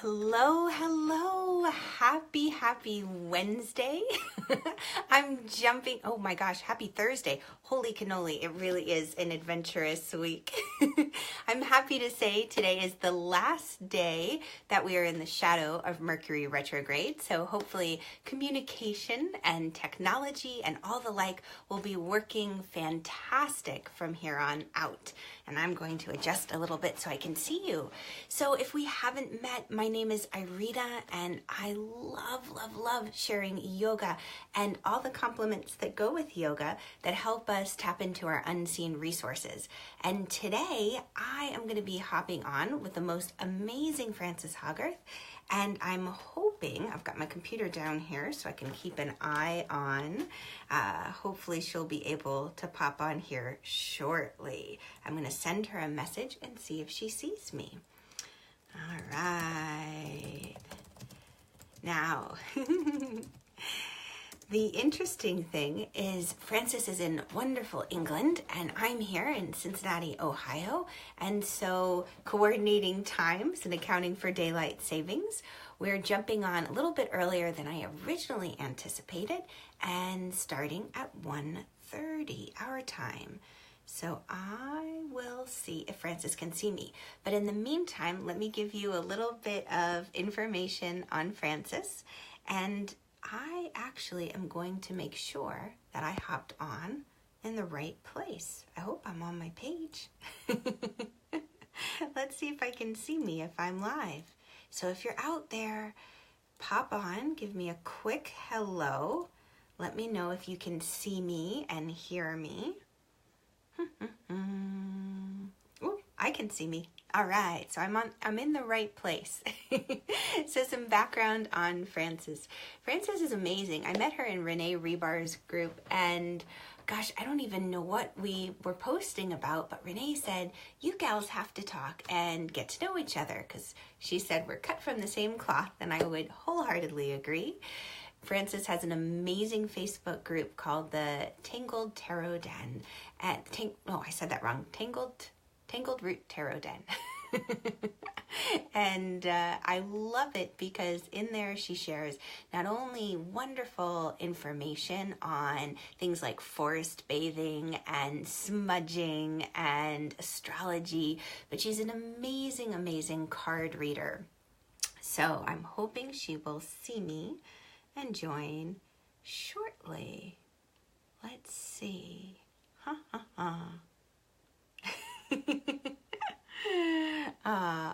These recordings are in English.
Hello, hello. Happy Wednesday. I'm jumping. Oh my gosh, happy Thursday. Holy cannoli, it really is an adventurous week. I'm happy to say today is the last day that we are in the shadow of Mercury retrograde. So hopefully communication and technology and all the like will be working fantastic from here on out. And I'm going to adjust a little bit so I can see you. So if we haven't met, my name is Irena, and I love sharing yoga and all the compliments that go with yoga that help us tap into our unseen resources. And today I am going to be hopping on with the most amazing Frances Hogarth, and I'm hoping, I've got my computer down here so I can keep an eye on, hopefully she'll be able to pop on here shortly. I'm going to send her a message and see if she sees me. All right. Now, the interesting thing is Frances is in wonderful England and I'm here in Cincinnati, Ohio. And so coordinating times and accounting for daylight savings, we're jumping on a little bit earlier than I originally anticipated and starting at 1:30 our time. So I will see if Frances can see me. But in the meantime, let me give you a little bit of information on Frances. And I actually am going to make sure that I hopped on in the right place. I hope I'm on my page. Let's see if I can see me if I'm live. So if you're out there, pop on, give me a quick hello. Let me know if you can see me and hear me. Ooh, I can see me. All right, so I'm in the right place. So some background on Frances. Frances is amazing. I met her in Renee Rebar's group, and gosh, I don't even know what we were posting about, but Renee said, you gals have to talk and get to know each other, because she said we're cut from the same cloth, and I would wholeheartedly agree. Frances has an amazing Facebook group called the Tangled Tarot Den. I said that wrong. Tangled Root Tarot Den. And I love it because in there she shares not only wonderful information on things like forest bathing and smudging and astrology, but she's an amazing card reader. So I'm hoping she will see me and join shortly. Let's see.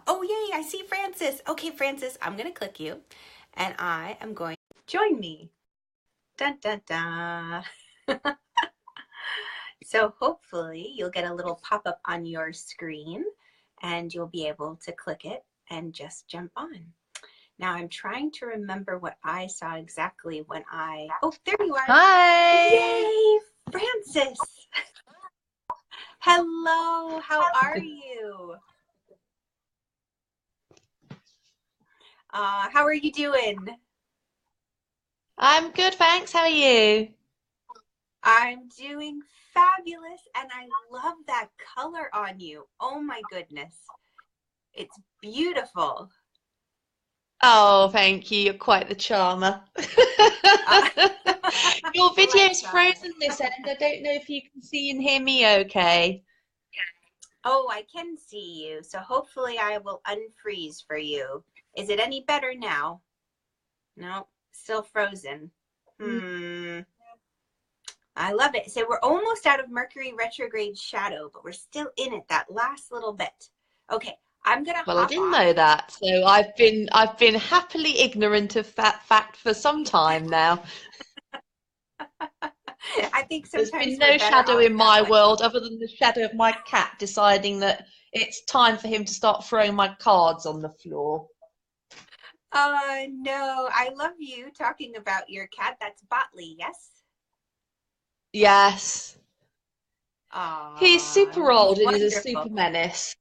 Oh, yay, I see Frances. Okay, Frances, I'm going to click you, and I am going to join me. Dun, dun, dun. So hopefully you'll get a little pop-up on your screen, and you'll be able to click it and just jump on. Now I'm trying to remember what I saw exactly when oh, there you are. Hi. Yay, Frances. Hello, how are you? How are you doing? I'm good, thanks. How are you? I'm doing fabulous, and I love that color on you. Oh my goodness. It's beautiful. Oh, thank you. You're quite the charmer. Your video's frozen this end. I don't know if you can see and hear me okay. Oh, I can see you. So hopefully I will unfreeze for you. Is it any better now? No, still frozen. I love it. So we're almost out of Mercury retrograde shadow, but we're still in it, that last little bit. Okay, I'm gonna Well, I hop didn't off. know that, so I've been happily ignorant of that fact for some time now. I think There's sometimes been we're no better shadow off in that my way. world other than the shadow of my cat deciding that it's time for him to start throwing my cards on the floor. No, I love you talking about your cat. That's Botley, yes? Yes. He's super He's old and is a wonderful. super menace.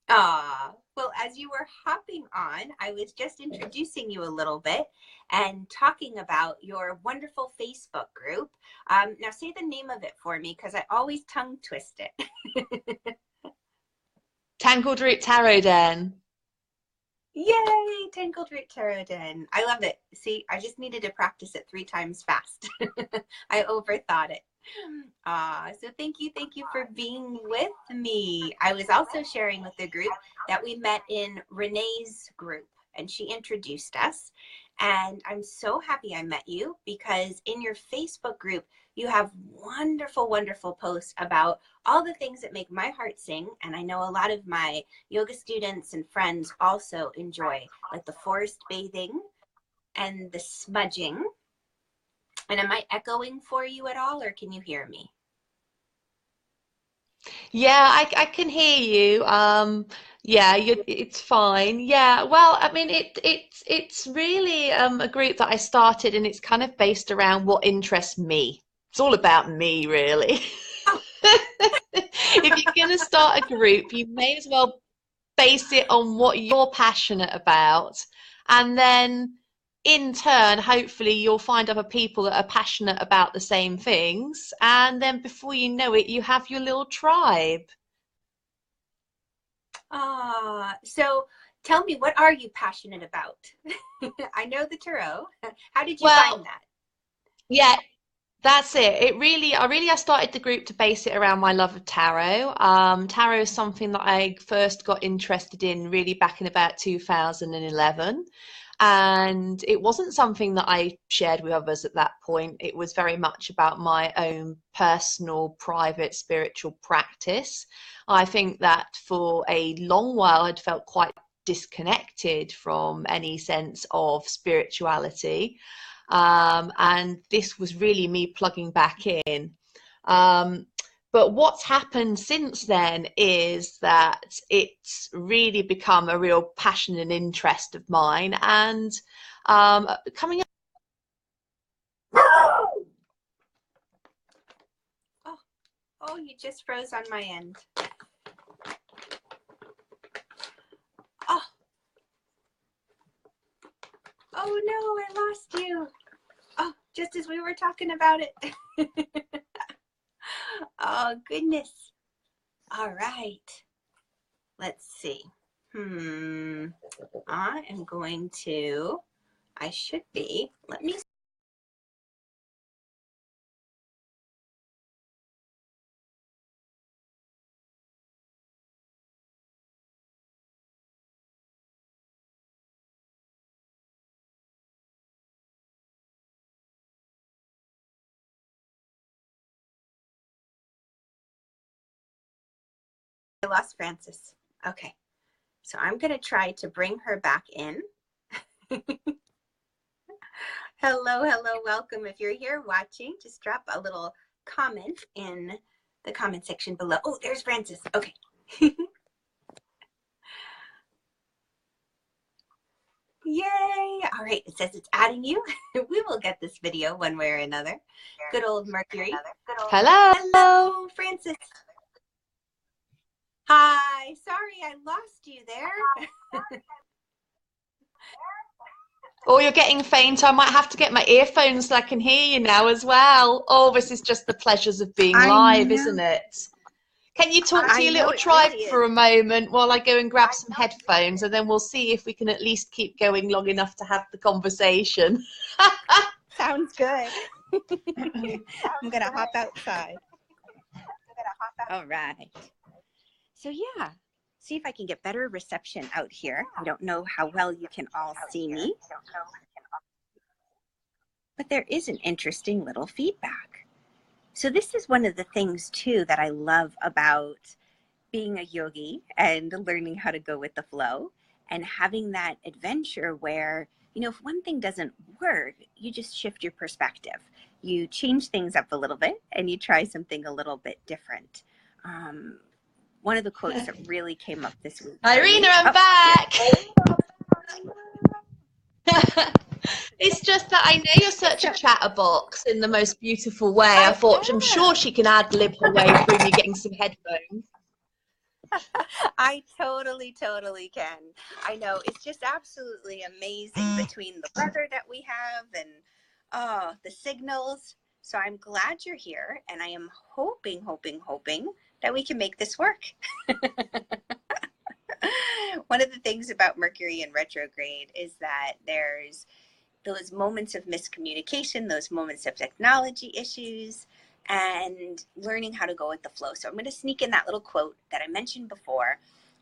Well, as you were hopping on, I was just introducing you a little bit and talking about your wonderful Facebook group. Now say the name of it for me because I always tongue twist it. Tangled Root Tarot Den. Yay, Tangled Root Tarot Den. I love it. See, I just needed to practice it 3 times fast. I overthought it. So thank you for being with me. I was also sharing with the group that we met in Renee's group, and she introduced us. And I'm so happy I met you because in your Facebook group, you have wonderful, wonderful posts about all the things that make my heart sing. And I know a lot of my yoga students and friends also enjoy, like the forest bathing and the smudging. And am I echoing for you at all, or can you hear me? Yeah, I can hear you. Yeah, it's fine. Yeah, well, I mean, it's really a group that I started, and it's kind of based around what interests me. It's all about me, really. Oh, If you're going to start a group, you may as well base it on what you're passionate about, and then in turn, hopefully, you'll find other people that are passionate about the same things, and then before you know it, you have your little tribe. so tell me, what are you passionate about? I know the tarot. How did you find Well, that? yeah, that's it. I started the group to base it around my love of tarot. Tarot is something that I first got interested in really back in about 2011. And it wasn't something that I shared with others at that point. It was very much about my own personal, private, spiritual practice. I think that for a long while I'd felt quite disconnected from any sense of spirituality. And this was really me plugging back in. Um, but what's happened since then is that it's really become a real passion and interest of mine. And coming up. Oh, oh, you just froze on my end. Oh, oh no, I lost you. Oh, just as we were talking about it. Oh, goodness. All right. Let's see. I am going to, I should be, let me. I lost Frances. Okay. So I'm going to try to bring her back in. Hello, hello, welcome. If you're here watching, just drop a little comment in the comment section below. Oh, there's Frances. Okay. Yay! All right, it says it's adding you. We will get this video one way or another. Good old Mercury. Hello. Hello, Frances. Hi. Sorry, I lost you there. Oh, you're getting faint. I might have to get my earphones so I can hear you now as well. Oh, this is just the pleasures of being I live, know. isn't it? Can you talk to I your know little it tribe really for is. a moment while I go and grab some headphones, and then we'll see if we can at least keep going long enough to have the conversation. Sounds good. I'm going to hop outside. All right. So yeah, see if I can get better reception out here. I don't know how well you can all see me, but there is an interesting little feedback. So this is one of the things too that I love about being a yogi and learning how to go with the flow and having that adventure where, you know, if one thing doesn't work, you just shift your perspective. You change things up a little bit and you try something a little bit different. One of the quotes that really came up this week for Irena, me. I'm Oh, back. It's just that I know you're such a so, chatterbox in the most beautiful way. I I thought, I'm sure am. she can ad lib her way through me getting some headphones. I totally can. I know it's just absolutely amazing between the weather that we have and the signals. So I'm glad you're here, and I am hoping that we can make this work. One of the things about Mercury in retrograde is that there's those moments of miscommunication, those moments of technology issues, and learning how to go with the flow. So I'm going to sneak in that little quote that I mentioned before.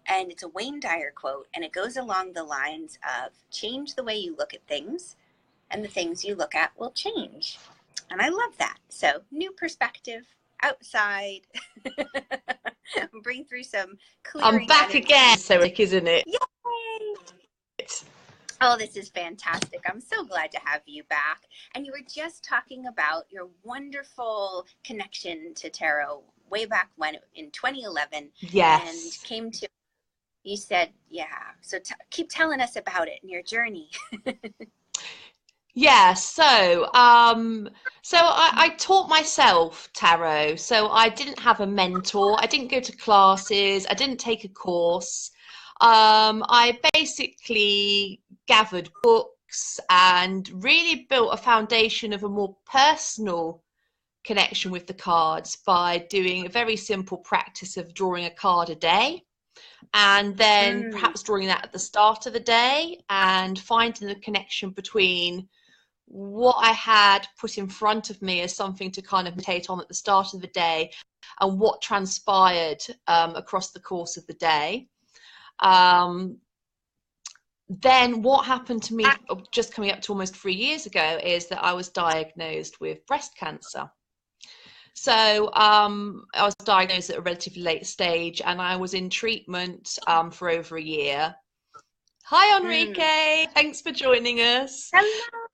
And it's a Wayne Dyer quote, and it goes along the lines of change the way you look at things, and the things you look at will change. And I love that. So, new perspective outside, bring through some I'm clearing back again, energy. so isn't it? Yay! Oh, this is fantastic. I'm so glad to have you back. And you were just talking about your wonderful connection to tarot way back when in 2011 and Yes. came to, you said, yeah. So keep telling us about it and your journey. Yeah, so I taught myself tarot. So I didn't have a mentor. I didn't go to classes. I didn't take a course. I basically gathered books and really built a foundation of a more personal connection with the cards by doing a very simple practice of drawing a card a day, and then Mm, perhaps drawing that at the start of the day and finding the connection between what I had put in front of me as something to kind of meditate on at the start of the day and what transpired across the course of the day. Um, then what happened to me just coming up to almost 3 years ago is that I was diagnosed with breast cancer. So I was diagnosed at a relatively late stage, and I was in treatment for over a year. Hi, mm. Enrique. Thanks for joining us. Hello.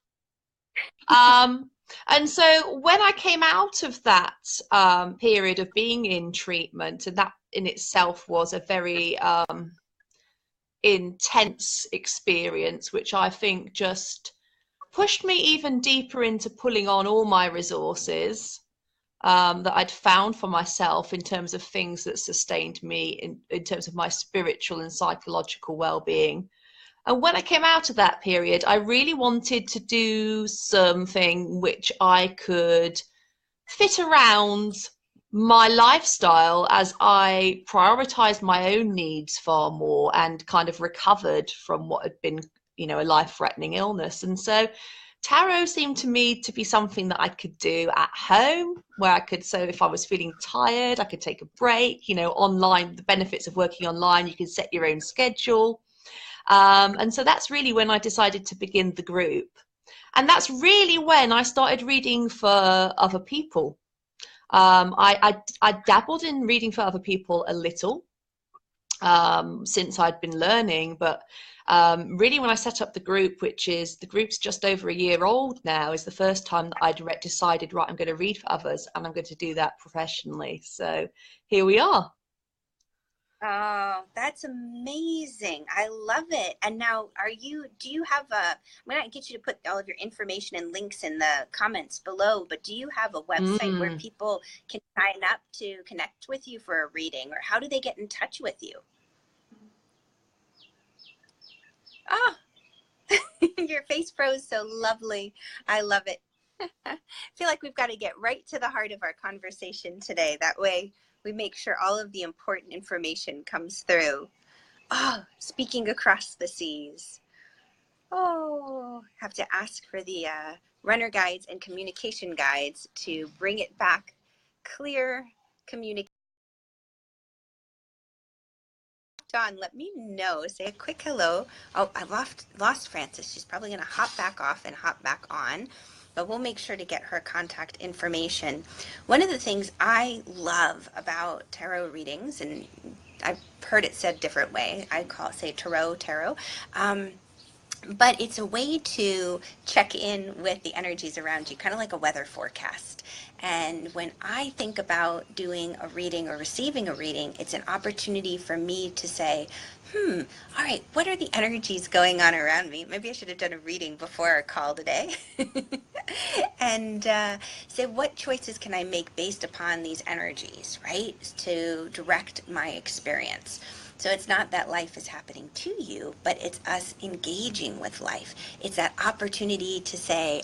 Um, and so when I came out of that period of being in treatment, and that in itself was a very intense experience, which I think just pushed me even deeper into pulling on all my resources that I'd found for myself in terms of things that sustained me in terms of my spiritual and psychological well-being. And when I came out of that period, I really wanted to do something which I could fit around my lifestyle as I prioritized my own needs far more and kind of recovered from what had been, a life-threatening illness. And so tarot seemed to me to be something that I could do at home, where I could, so if I was feeling tired, I could take a break, online, the benefits of working online, you can set your own schedule. And so that's really when I decided to begin the group. And that's really when I started reading for other people. I dabbled in reading for other people a little since I'd been learning, but really when I set up the group, which is the group's just over a year old now, is the first time that I decided, right, I'm going to read for others and I'm going to do that professionally. So here we are. Oh, that's amazing. I love it. And now, do you have I'm going to get you to put all of your information and links in the comments below, but do you have a website where Mm. people can sign up to connect with you for a reading, or how do they get in touch with you? Oh, your face froze so lovely. I love it. I feel like we've got to get right to the heart of our conversation today. That way we make sure all of the important information comes through. Oh, speaking across the seas. Oh, have to ask for the runner guides and communication guides to bring it back clear communication. Dawn, let me know. Say a quick hello. Oh, I lost Frances. She's probably going to hop back off and hop back on, but we'll make sure to get her contact information. One of the things I love about tarot readings, and I've heard it said different way. I say tarot. But it's a way to check in with the energies around you, kind of like a weather forecast. And when I think about doing a reading or receiving a reading, it's an opportunity for me to say, all right, what are the energies going on around me? Maybe I should have done a reading before our call today. And say, what choices can I make based upon these energies, right? To direct my experience. So it's not that life is happening to you, but it's us engaging with life. It's that opportunity to say,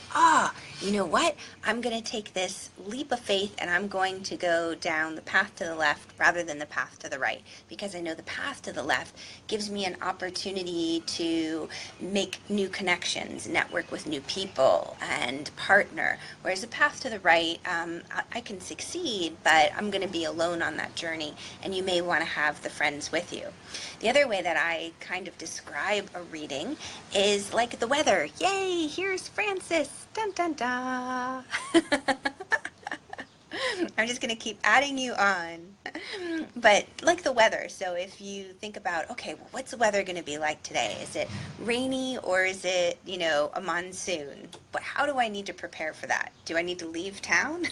you know what? I'm going to take this leap of faith and I'm going to go down the path to the left rather than the path to the right, because I know the path to the left gives me an opportunity to make new connections, network with new people, and partner. Whereas the path to the right, I can succeed, but I'm going to be alone on that journey, and you may want to have the friends with you. The other way that I kind of describe a reading is like the weather. Yay, here's Frances. Dun dun dun. I'm just going to keep adding you on. But like the weather, so if you think about, okay, well, what's the weather going to be like today? Is it rainy or is it, a monsoon? But how do I need to prepare for that? Do I need to leave town?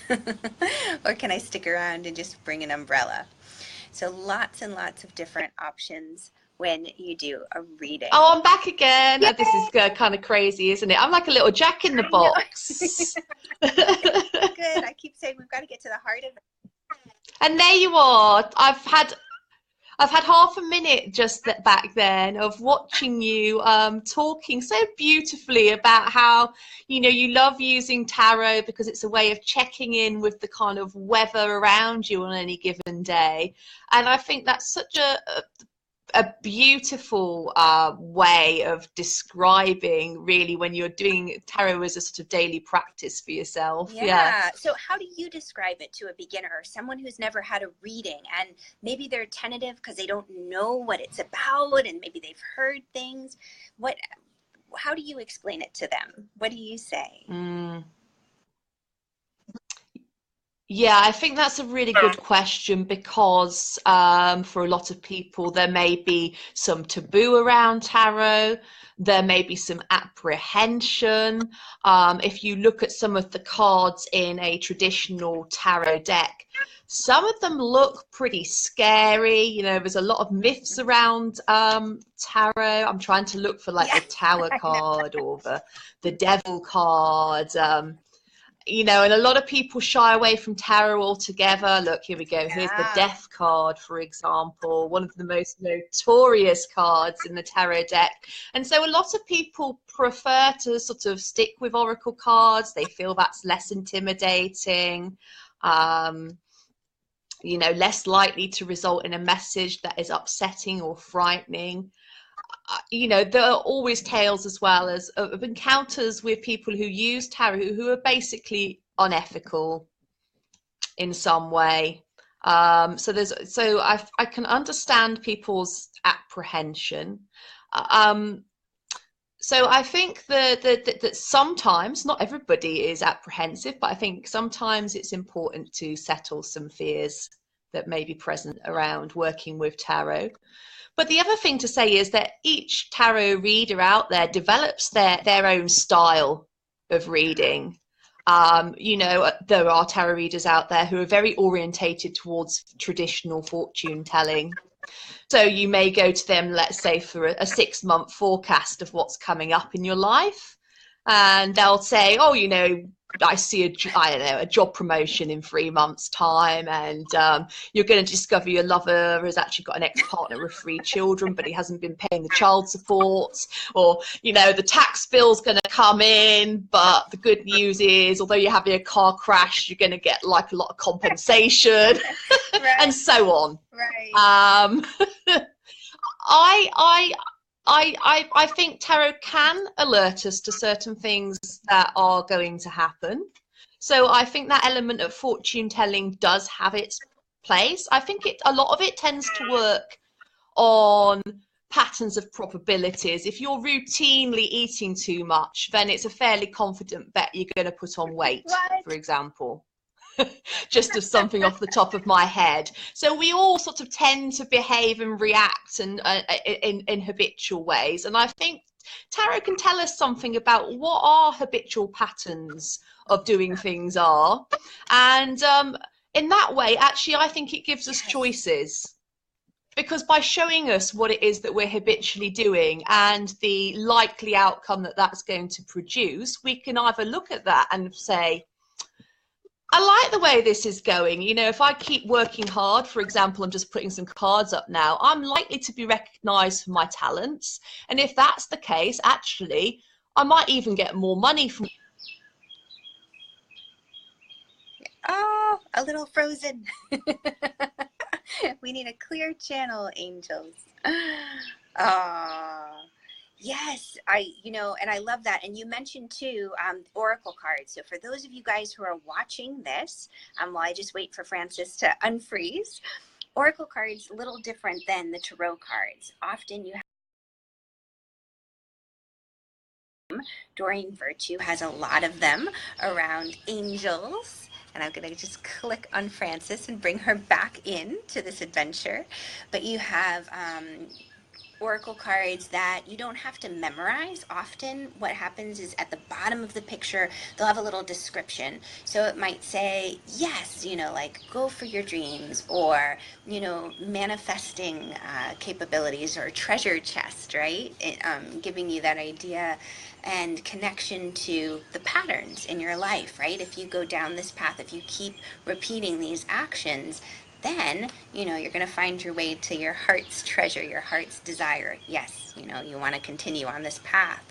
Or can I stick around and just bring an umbrella? So lots and lots of different options when you do a reading. Oh, I'm back again. Yay! This is kind of crazy, isn't it? I'm like a little Jack in the Box. Good. I keep saying we've got to get to the heart of it. And there you are. I've had half a minute just back then of watching you talking so beautifully about how you love using tarot because it's a way of checking in with the kind of weather around you on any given day. And I think that's such a beautiful way of describing really when you're doing tarot as a sort of daily practice for yourself. Yeah. So how do you describe it to a beginner or someone who's never had a reading and maybe they're tentative because they don't know what it's about and maybe they've heard things? How do you explain it to them? What do you say? Yeah, I think that's a really good question because for a lot of people, there may be some taboo around tarot. There may be some apprehension. If you look at some of the cards in a traditional tarot deck, some of them look pretty scary. There's a lot of myths around tarot. I'm trying to look for like the Tower card or the Devil card. And a lot of people shy away from tarot altogether. Look, here we go. Here's the Death card, for example, one of the most notorious cards in the tarot deck. And so a lot of people prefer to sort of stick with oracle cards. They feel that's less intimidating, less likely to result in a message that is upsetting or frightening. There are always tales as well as of encounters with people who use tarot who are basically unethical in some way. So I can understand people's apprehension. So I think that sometimes, not everybody is apprehensive, but I think sometimes it's important to settle some fears that may be present around working with tarot. But the other thing to say is that each tarot reader out there develops their own style of reading. There are tarot readers out there who are very orientated towards traditional fortune telling. So you may go to them, let's say, for a 6-month forecast of what's coming up in your life. And they'll say, I see a job promotion in 3 months' time, and you're going to discover your lover has actually got an ex-partner with 3 children, but he hasn't been paying the child support, or the tax bill's going to come in, but the good news is, although you're having a car crash, you're going to get like a lot of compensation, right. And so on. Right. I think tarot can alert us to certain things that are going to happen. So I think that element of fortune telling does have its place. I think a lot of it tends to work on patterns of probabilities. If you're routinely eating too much, then it's a fairly confident bet you're going to put on weight, for example. Just as something off the top of my head. So we all sort of tend to behave and react in habitual ways. And I think tarot can tell us something about what our habitual patterns of doing things are. And in that way, actually, I think it gives us choices. Because by showing us what it is that we're habitually doing and the likely outcome that that's going to produce, we can either look at that and say, I like the way this is going. You know, if I keep working hard, for example, I'm just putting some cards up now, I'm likely to be recognized for my talents. And if that's the case, actually, I might even get more money from. Oh, a little frozen. We need a clear channel, angels. Ah, yes, and I love that. And you mentioned too, oracle cards. So for those of you guys who are watching this, while I just wait for Frances to unfreeze, oracle cards, a little different than the tarot cards. Often you have Doreen Virtue has a lot of them around angels. And I'm going to just click on Frances and bring her back in to this adventure. But you have oracle cards that you don't have to memorize. Often what happens is at the bottom of the picture, they'll have a little description. So it might say, yes, like go for your dreams, or, manifesting capabilities, or treasure chest, right? Giving you that idea and connection to the patterns in your life, right? If you go down this path, if you keep repeating these actions, then, you're going to find your way to your heart's treasure, your heart's desire. Yes, you want to continue on this path.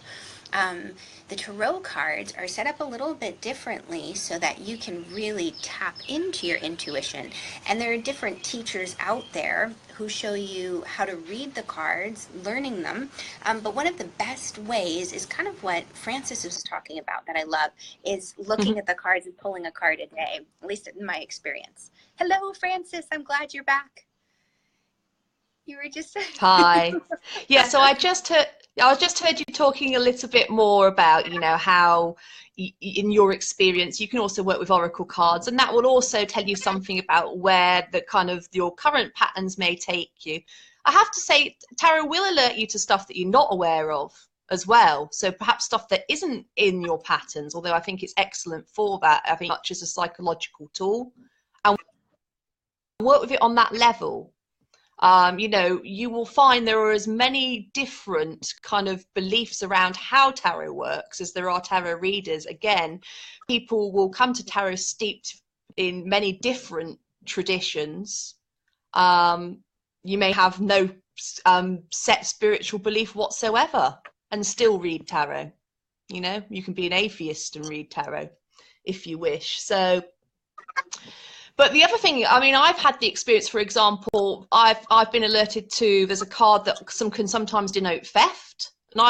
The tarot cards are set up a little bit differently so that you can really tap into your intuition. And there are different teachers out there who show you how to read the cards, learning them. But one of the best ways is kind of what Frances was talking about that I love, is looking at the cards and pulling a card a day, at least in my experience. Hello, Frances. I'm glad you're back. You were just Hi. Yeah, so I just heard you talking a little bit more about, how in your experience you can also work with oracle cards, and that will also tell you something about where the kind of your current patterns may take you. I have to say, tarot will alert you to stuff that you're not aware of as well. So perhaps stuff that isn't in your patterns, although I think it's excellent for that. I think much as a psychological tool, and work with it on that level. You will find there are as many different kind of beliefs around how tarot works as there are tarot readers. Again, people will come to tarot steeped in many different traditions. You may have no set spiritual belief whatsoever and still read tarot. You can be an atheist and read tarot if you wish. But the other thing, I mean, I've had the experience, for example, I've been alerted to, there's a card that can sometimes denote theft. And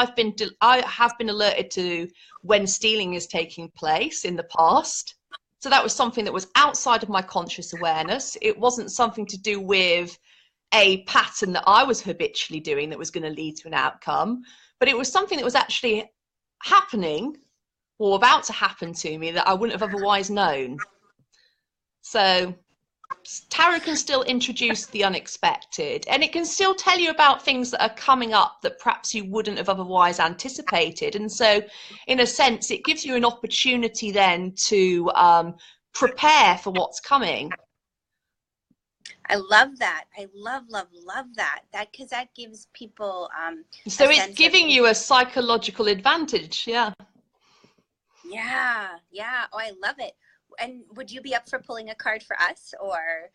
I have been alerted to when stealing is taking place in the past. So that was something that was outside of my conscious awareness. It wasn't something to do with a pattern that I was habitually doing that was going to lead to an outcome, but it was something that was actually happening or about to happen to me that I wouldn't have otherwise known. So tarot can still introduce the unexpected, and it can still tell you about things that are coming up that perhaps you wouldn't have otherwise anticipated. And so in a sense, it gives you an opportunity then to prepare for what's coming. I love that. I love that. Because that gives people so it's giving you a psychological advantage. Yeah. Oh, I love it. And would you be up for pulling a card for us, or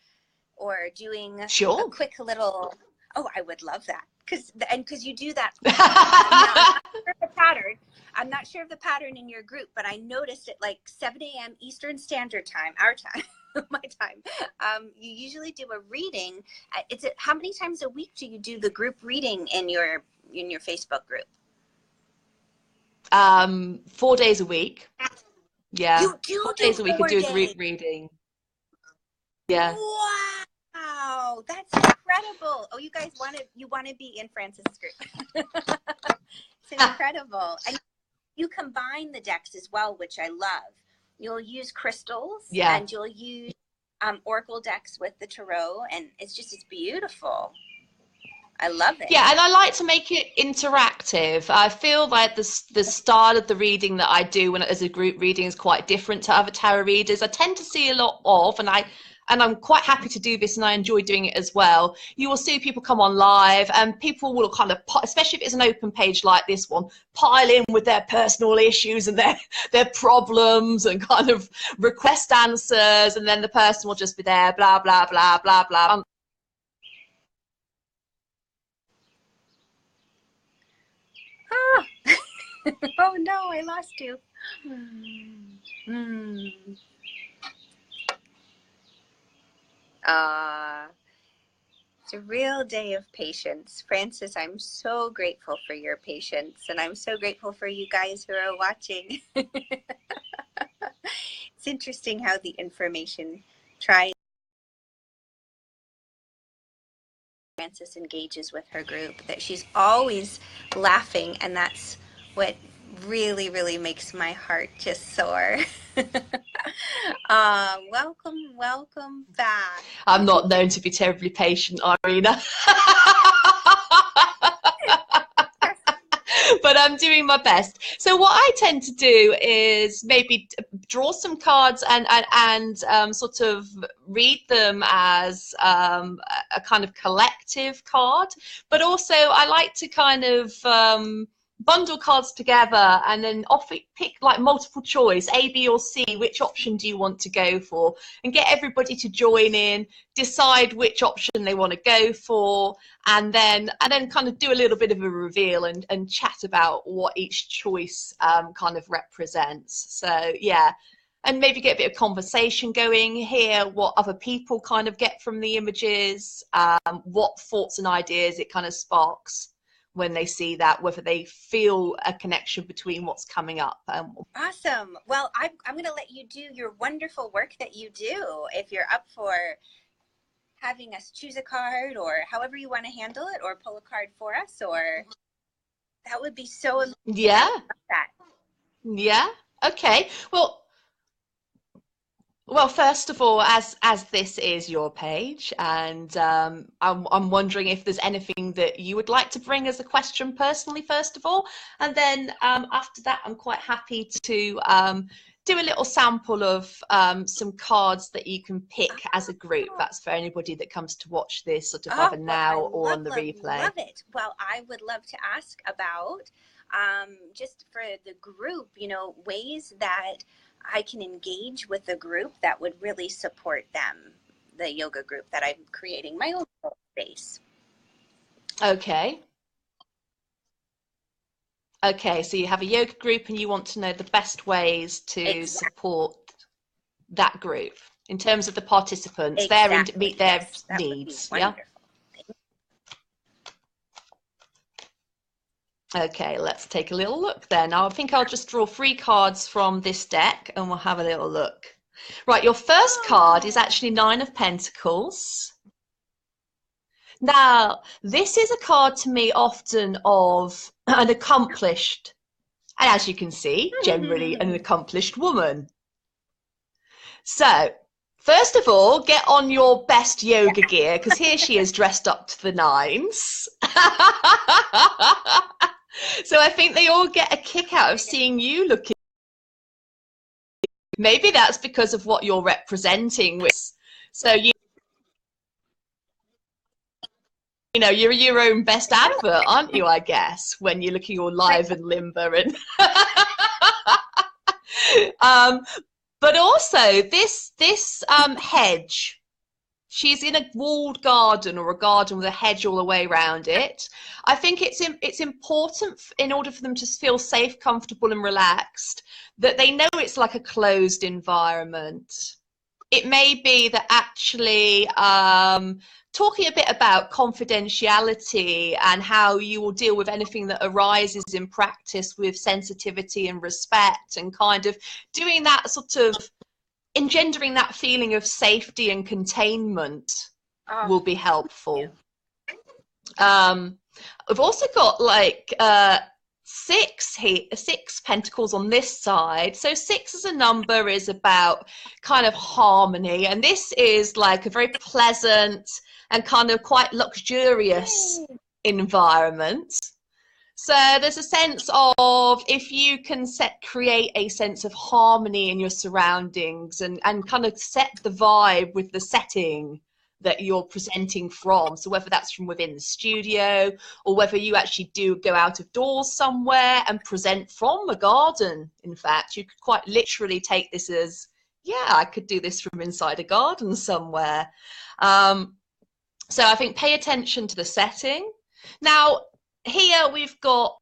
doing sure. a quick little? Oh, I would love that, because you do that. I'm not sure of the pattern in your group, but I noticed it like 7 a.m. Eastern Standard Time, our time, my time. You usually do a reading. How many times a week do you do the group reading in your Facebook group? 4 days a week. Yeah. You do 4 days a week. I do a group reading. Yeah. Wow, that's incredible. Oh, you guys want to be in Frances' group. It's incredible. And you combine the decks as well, which I love. You'll use crystals, and you'll use oracle decks with the tarot, and it's beautiful. I love it. Yeah, and I like to make it interactive. I feel like the style of the reading that I do as a group reading is quite different to other tarot readers. I tend to see a lot of, and I and I'm quite happy to do this and I enjoy doing it as well, you will see people come on live and people will kind of, especially if it's an open page like this one, pile in with their personal issues and their problems and kind of request answers, and then the person will just be there, blah, blah, blah, blah, blah. Oh, oh no, I lost you. It's a real day of patience. Frances, I'm so grateful for your patience, and I'm so grateful for you guys who are watching. It's interesting how the information tries. Frances engages with her group, that she's always laughing, and that's what really, really makes my heart just soar. Welcome back. I'm not known to be terribly patient, Irena. But I'm doing my best. So what I tend to do is maybe draw some cards and sort of read them as a kind of collective card, but also I like to kind of bundle cards together and then pick like multiple choice, A, B or C, which option do you want to go for, and get everybody to join in, decide which option they want to go for, and then kind of do a little bit of a reveal and chat about what each choice kind of represents. So yeah, and maybe get a bit of conversation going here, what other people kind of get from the images, what thoughts and ideas it kind of sparks when they see that, whether they feel a connection between what's coming up. Awesome. Well, I'm going to let you do your wonderful work that you do. If you're up for having us choose a card, or however you want to handle it, or pull a card for us, or that would be so amazing. Yeah. Yeah. Okay. Well, first of all, as this is your page, and I'm wondering if there's anything that you would like to bring as a question personally, first of all, and then after that, I'm quite happy to do a little sample of some cards that you can pick as a group. That's for anybody that comes to watch this sort of either now or on the replay. Love it. Well, I would love to ask about just for the group, ways that I can engage with a group that would really support them, the yoga group that I'm creating, my own space. Okay. Okay, so you have a yoga group and you want to know the best ways to support that group in terms of the participants, meet their needs. Yeah. Okay, let's take a little look then. Now, I think I'll just draw 3 cards from this deck and we'll have a little look. Right, your first card is actually 9 of Pentacles. Now, this is a card to me often of an accomplished, and as you can see, generally an accomplished woman. So, first of all, get on your best yoga gear, because here she is dressed up to the nines. So I think they all get a kick out of seeing you looking. Maybe that's because of what you're representing. So you know, you're your own best advert, aren't you, I guess, when you're looking all live and limber and but also this hedge. She's in a walled garden or a garden with a hedge all the way around it. I think it's important in order for them to feel safe, comfortable and relaxed, that they know it's like a closed environment. It may be that actually talking a bit about confidentiality and how you will deal with anything that arises in practice with sensitivity and respect, and kind of doing that sort of engendering that feeling of safety and containment will be helpful. I've also got like 6 pentacles on this side. So 6 as a number is about kind of harmony, and this is like a very pleasant and kind of quite luxurious environment. So there's a sense of, if you can create a sense of harmony in your surroundings, and kind of set the vibe with the setting that you're presenting from. So whether that's from within the studio, or whether you actually do go out of doors somewhere and present from a garden. In fact, you could quite literally take this as, yeah, I could do this from inside a garden somewhere. So I think pay attention to the setting. Now, here we've got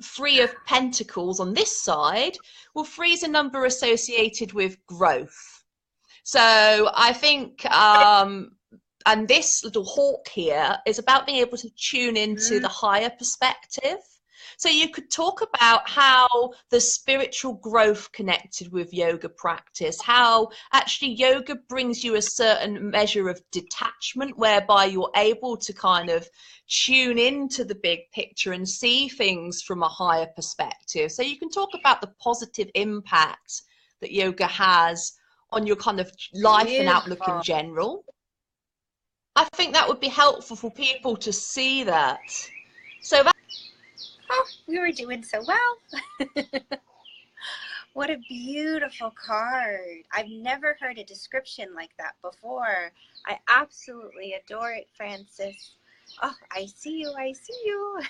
3 of Pentacles on this side. Well, 3 is a number associated with growth. So I think, and this little hawk here is about being able to tune into the higher perspective. So you could talk about how the spiritual growth connected with yoga practice, how actually yoga brings you a certain measure of detachment, whereby you're able to kind of tune into the big picture and see things from a higher perspective. So you can talk about the positive impact that yoga has on your kind of life and outlook in Beautiful. general. I think that would be helpful for people to see that. So that, Oh, we were doing so well. What a beautiful card. I've never heard a description like that before. I absolutely adore it, Frances. Oh, I see you. I see you.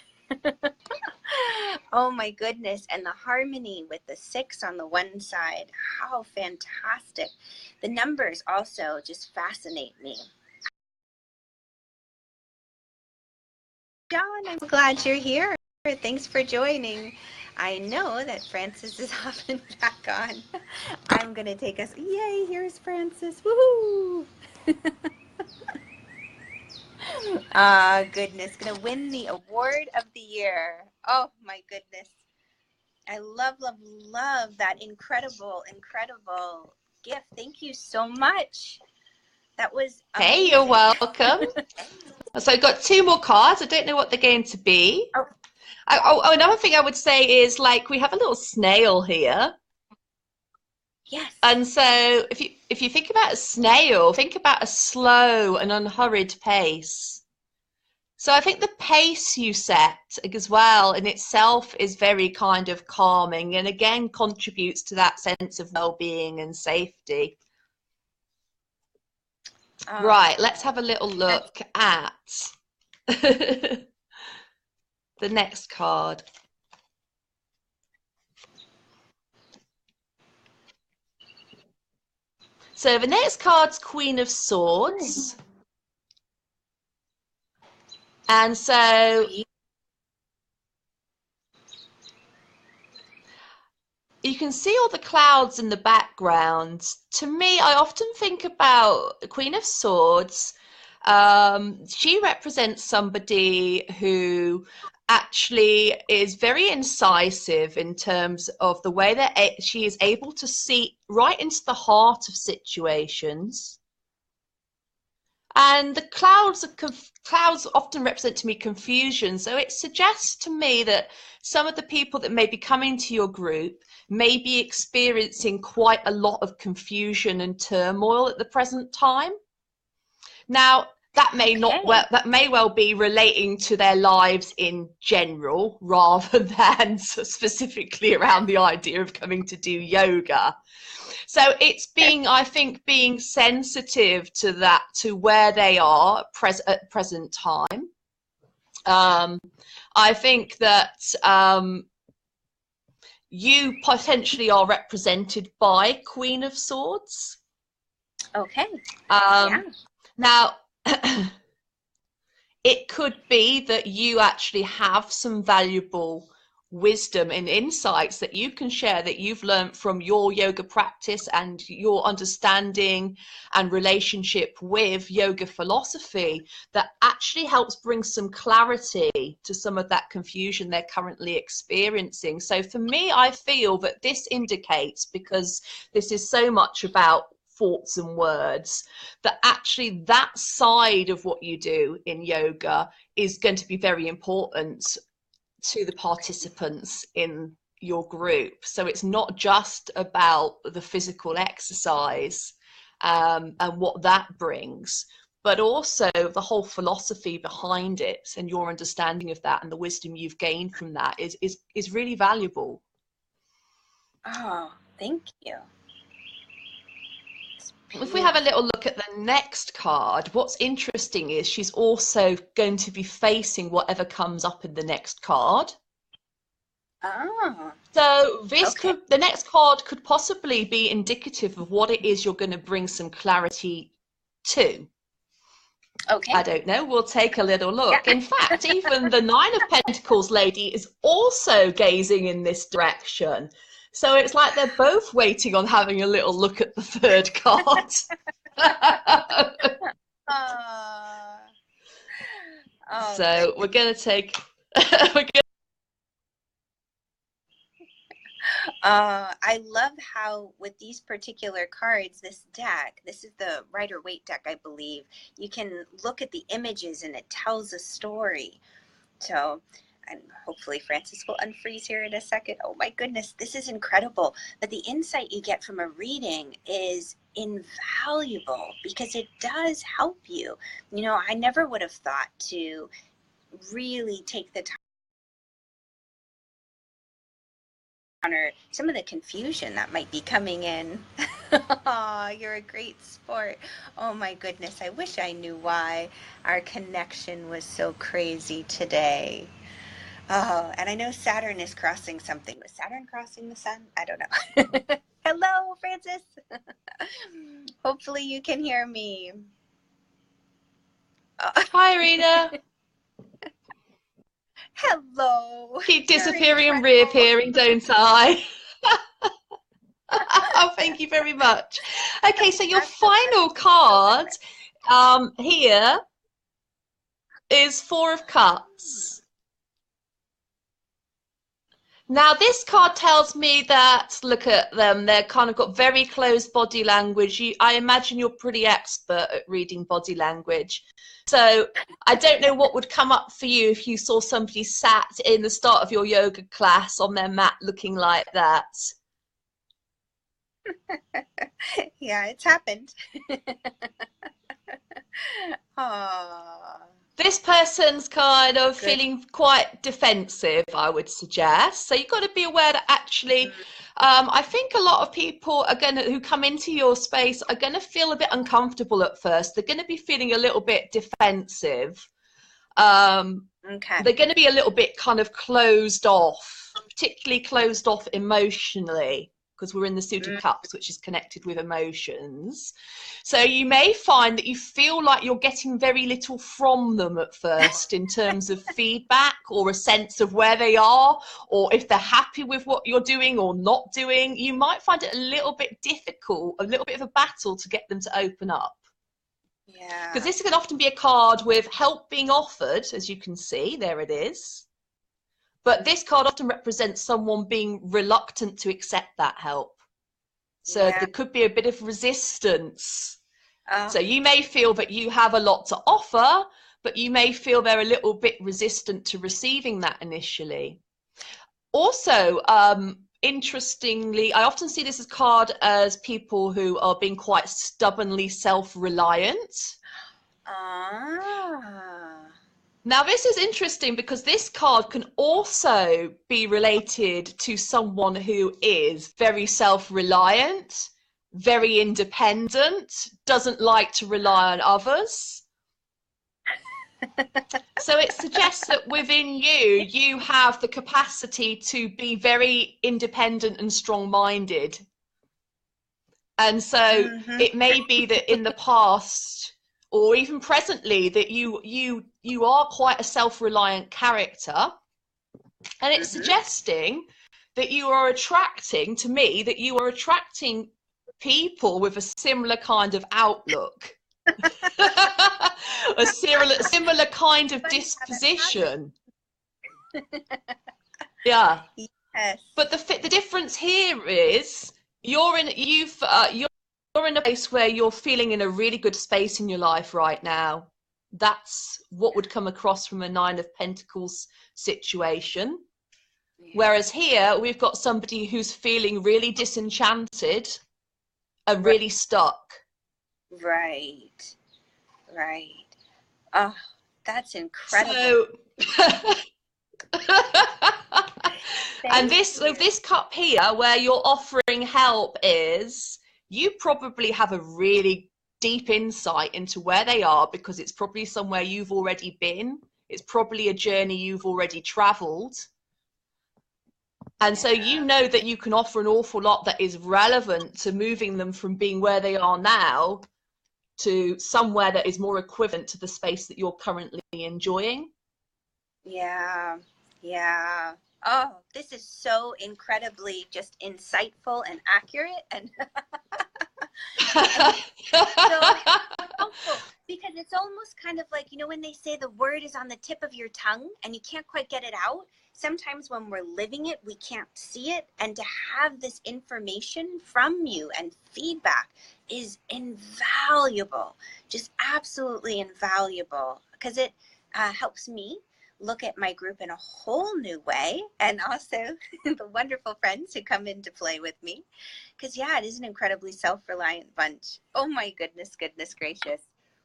Oh my goodness. And the harmony with the 6 on the one side. How fantastic. The numbers also just fascinate me. John, I'm glad you're here. Thanks for joining. I know that Frances is hopping back on. I'm going to take us. Yay, here's Frances. Woohoo! Goodness. Going to win the award of the year. Oh, my goodness. I love, love, love that incredible, incredible gift. Thank you so much. That was amazing. hey, you're welcome. So I've got 2 more cards. I don't know what they're going to be. Another thing I would say is, like, we have a little snail here. Yes. And so if you think about a snail, think about a slow and unhurried pace. So I think the pace you set as well in itself is very kind of calming, and again contributes to that sense of well-being and safety. Right, let's have a little look at the next card. So the next card's Queen of Swords. And so you can see all the clouds in the background. To me, I often think about the Queen of Swords. She represents somebody who actually is very incisive in terms of the way that she is able to see right into the heart of situations. And the clouds often represent to me confusion. So it suggests to me that some of the people that may be coming to your group may be experiencing quite a lot of confusion and turmoil at the present time. Now, that may that may well be relating to their lives in general, rather than specifically around the idea of coming to do yoga. So it's I think, being sensitive to that, to where they are at present time. I think that you potentially are represented by Queen of Swords. Okay. Now, it could be that you actually have some valuable wisdom and insights that you can share, that you've learned from your yoga practice and your understanding and relationship with yoga philosophy, that actually helps bring some clarity to some of that confusion they're currently experiencing. So for me, I feel that this indicates, because this is so much about thoughts and words, that actually that side of what you do in yoga is going to be very important to the participants in your group. So it's not just about the physical exercise and what that brings, but also the whole philosophy behind it and your understanding of that and the wisdom you've gained from that is really valuable. Oh, thank you. If we have a little look at the next card, what's interesting is she's also going to be facing whatever comes up in the next card. Oh. So this Okay. the next card could possibly be indicative of what it is you're going to bring some clarity to. Okay. I don't know. We'll take a little look. Yeah. In fact, even the Nine of Pentacles lady is also gazing in this direction. So it's like they're both waiting on having a little look at the third card. Oh, So great. we're going to take... I love how with these particular cards, this deck, this is the Rider-Waite deck, I believe, you can look at the images and it tells a story. So, and hopefully Frances will unfreeze here in a second. Oh my goodness, this is incredible. But the insight you get from a reading is invaluable because it does help you. You know, I never would have thought to really take the time or some of the confusion that might be coming in. Oh, you're a great sport. Oh my goodness, I wish I knew why our connection was so crazy today. Oh, and I know Saturn is crossing something. Was Saturn crossing the sun? I don't know. Hello, Frances. Hopefully you can hear me. Hi, Irena. Hello. Keep You're disappearing and incredible. reappearing, don't I? Oh, thank you very much. Okay, so your final card here is Four of Cups. Now, this card tells me that, look at them, they're kind of got very closed body language. I imagine you're pretty expert at reading body language. So I don't know what would come up for you if you saw somebody sat in the start of your yoga class on their mat looking like that. Yeah, it's happened. Aww. This person's kind of feeling quite defensive, I would suggest. So you've got to be aware that actually, I think a lot of people are who come into your space are going to feel a bit uncomfortable at first. They're going to be feeling a little bit defensive. Okay. They're going to be a little bit kind of closed off, particularly closed off emotionally, because we're in the Suit of Cups, which is connected with emotions. So you may find that you feel like you're getting very little from them at first in terms of feedback or a sense of where they are, or if they're happy with what you're doing or not doing. You might find it a little bit difficult, a little bit of a battle to get them to open up. Yeah. Because this can often be a card with help being offered, as you can see, there it is. But this card often represents someone being reluctant to accept that help. So there could be a bit of resistance. So you may feel that you have a lot to offer, but you may feel they're a little bit resistant to receiving that initially. Also, interestingly, I often see this card as people who are being quite stubbornly self-reliant. Now, this is interesting because this card can also be related to someone who is very self-reliant, very independent, doesn't like to rely on others. So it suggests that within you, you have the capacity to be very independent and strong-minded. And so it may be that in the past, or even presently, that you are quite a self-reliant character, and it's suggesting that you are attracting, to me, that you are attracting people with a similar kind of outlook, a similar kind of disposition. Yeah. Yes. But the difference here is you're in a place where you're feeling in a really good space in your life right now. That's what would come across from a Nine of Pentacles situation. Whereas here we've got somebody who's feeling really disenchanted and really stuck. Right. Right. Oh, that's incredible. So, and this cup here, where you're offering help, is you probably have a really deep insight into where they are, because it's probably somewhere you've already been. It's probably a journey you've already traveled. And so you know that you can offer an awful lot that is relevant to moving them from being where they are now to somewhere that is more equivalent to the space that you're currently enjoying. Yeah, yeah. Oh, this is so incredibly just insightful and accurate and, and so helpful, because it's almost kind of like, when they say the word is on the tip of your tongue and you can't quite get it out. Sometimes when we're living it, we can't see it. And to have this information from you and feedback is invaluable, just absolutely invaluable, because it helps me look at my group in a whole new way, and also the wonderful friends who come in to play with me, because it is an incredibly self-reliant bunch. Oh my goodness gracious.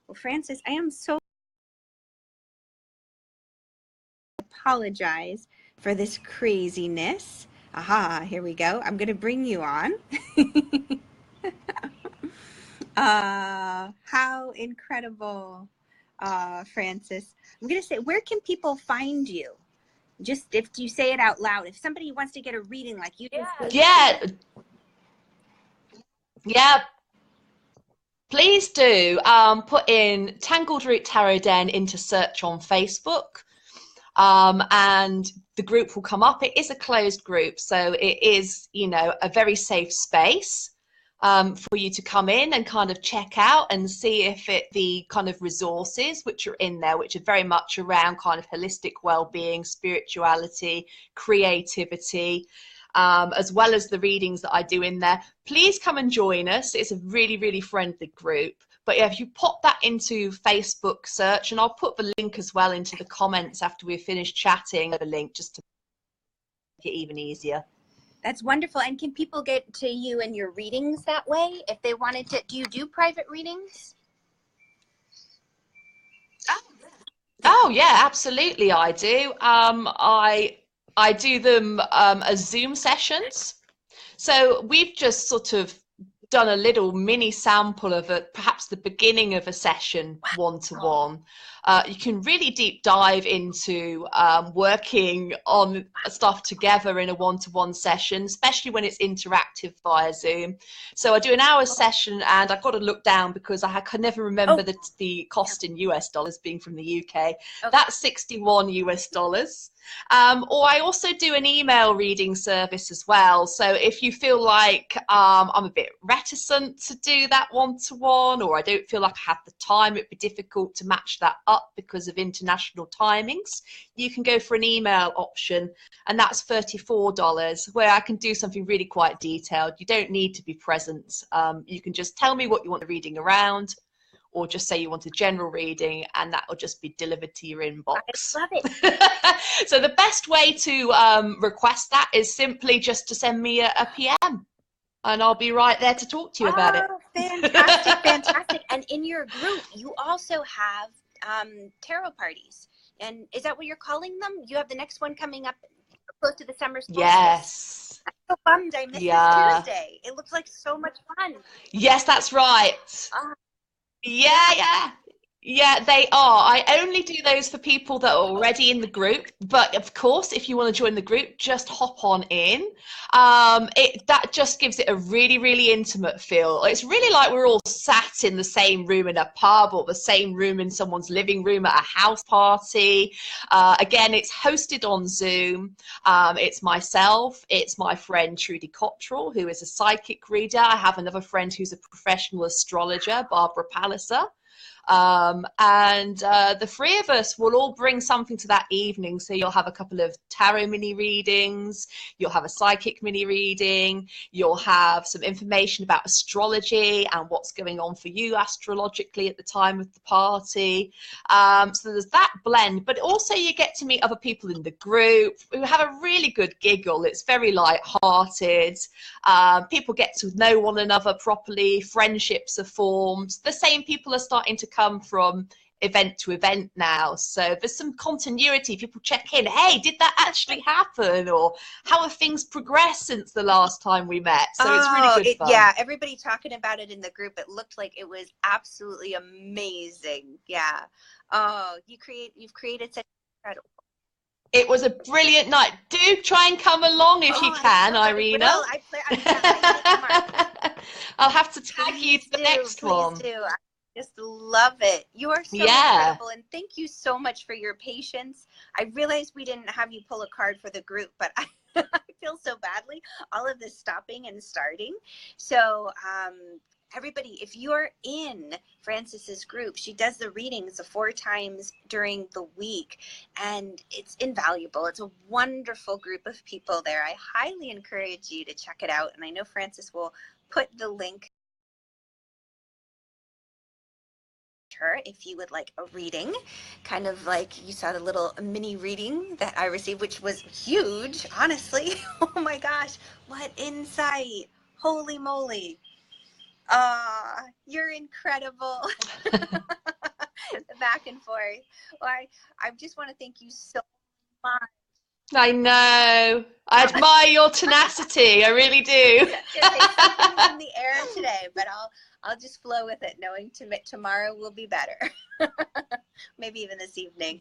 Well, Frances, I am so apologize for this craziness. Aha, here we go. I'm gonna bring you on. How incredible, Frances. I'm gonna say, where can people find you? Just if you say it out loud, if somebody wants to get a reading like you just did. Yeah, please do. Put in Tangled Root Tarot Den into search on Facebook, and the group will come up. It is a closed group, so it is, a very safe space for you to come in and kind of check out and see if the kind of resources which are in there, which are very much around kind of holistic well-being, spirituality, creativity, as well as the readings that I do in there. Please come and join us. It's a really, really friendly group. But yeah, if you pop that into Facebook search, and I'll put the link as well into the comments after we've finished chatting, the link, just to make it even easier. That's wonderful. And can people get to you and your readings that way if they wanted to? Do you do private readings? Oh yeah, absolutely I do. I do them as Zoom sessions. So we've just sort of done a little mini sample of perhaps the beginning of a session one-to-one. You can really deep dive into working on stuff together in a one-to-one session, especially when it's interactive via Zoom. So I do an hour session, and I've got to look down because I could never remember the cost in US dollars, being from the UK. Okay. That's 61 US dollars. Or I also do an email reading service as well. So if you feel like I'm a bit reticent to do that one-to-one, or I don't feel like I have the time, it'd be difficult to match that up because of international timings, you can go for an email option, and that's $34, where I can do something really quite detailed. You don't need to be present. You can just tell me what you want the reading around, or just say you want a general reading, and that will just be delivered to your inbox. I love it. So the best way to request that is simply just to send me a PM, and I'll be right there to talk to you about it. Fantastic, fantastic. And in your group, you also have tarot parties. And is that what you're calling them? You have the next one coming up close to the summer solstice. Yes. I'm so bummed I missed this Tuesday. It looks like so much fun. Yes, that's right. Yeah, they are. I only do those for people that are already in the group. But of course, if you want to join the group, just hop on in. That just gives it a really, really intimate feel. It's really like we're all sat in the same room in a pub, or the same room in someone's living room at a house party. Again, it's hosted on Zoom. It's myself. It's my friend Trudy Cottrell, who is a psychic reader. I have another friend who's a professional astrologer, Barbara Palliser. And the three of us will all bring something to that evening. So you'll have a couple of tarot mini readings, you'll have a psychic mini reading, you'll have some information about astrology and what's going on for you astrologically at the time of the party. So there's that blend, but also you get to meet other people in the group who have a really good giggle. It's very light-hearted. People get to know one another properly, friendships are formed. The same people are starting to come from event to event now, so there's some continuity. People check in, hey, did that actually happen, or how have things progressed since the last time we met? So it's really good fun. Yeah, everybody talking about it in the group. It looked like it was absolutely amazing. Yeah. Oh, you've created such incredible. It was a brilliant night. Do try and come along if you can, Irena. I make a mark. I'll have to tag you to the next one. Please do. I just love it. You are so incredible, and thank you so much for your patience. I realized we didn't have you pull a card for the group, but I feel so badly, all of this stopping and starting. So everybody, if you're in Frances's group, she does the readings 4 times during the week, and it's invaluable. It's a wonderful group of people there. I highly encourage you to check it out, and I know Frances will put the link her if you would like a reading, kind of like you saw the little mini reading that I received, which was huge, honestly. Oh my gosh, what insight. Holy moly. You're incredible. Back and forth. Well, I just want to thank you so much. I know. I admire your tenacity. I really do. Something's in the air today, but I'll just flow with it, knowing tomorrow will be better. Maybe even this evening.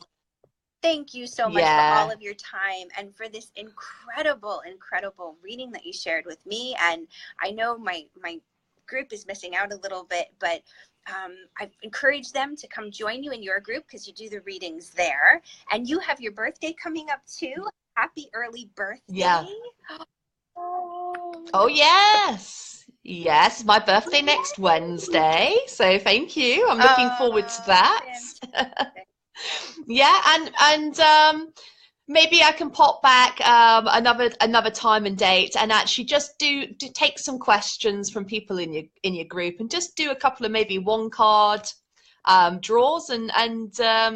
Thank you so much for all of your time and for this incredible, incredible reading that you shared with me. And I know my group is missing out a little bit, but I've encouraged them to come join you in your group because you do the readings there. And you have your birthday coming up too. Happy early birthday. Yeah. Oh, yes. Yes, my birthday next Wednesday. So thank you. I'm looking forward to that. Yeah, and maybe I can pop back another time and date, and actually just do take some questions from people in your group, and just do a couple of maybe 1-card draws, and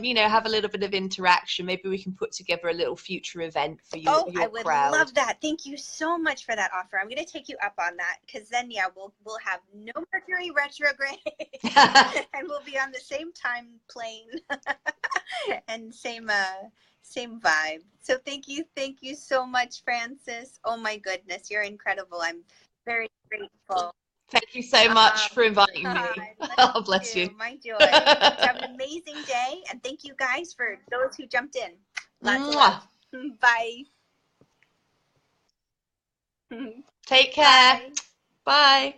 you know, have a little bit of interaction. Maybe we can put together a little future event for you. Oh, I would love that. Thank you so much for that offer. I'm going to take you up on that, because then we'll have no Mercury retrograde and we'll be on the same time plane and same vibe. So thank you so much, Frances. Oh my goodness, you're incredible. I'm very grateful. Thank you so much for inviting me. Oh, bless you. My joy. Have an amazing day, and thank you guys for those who jumped in. Lots of love. Bye. Take care. Bye.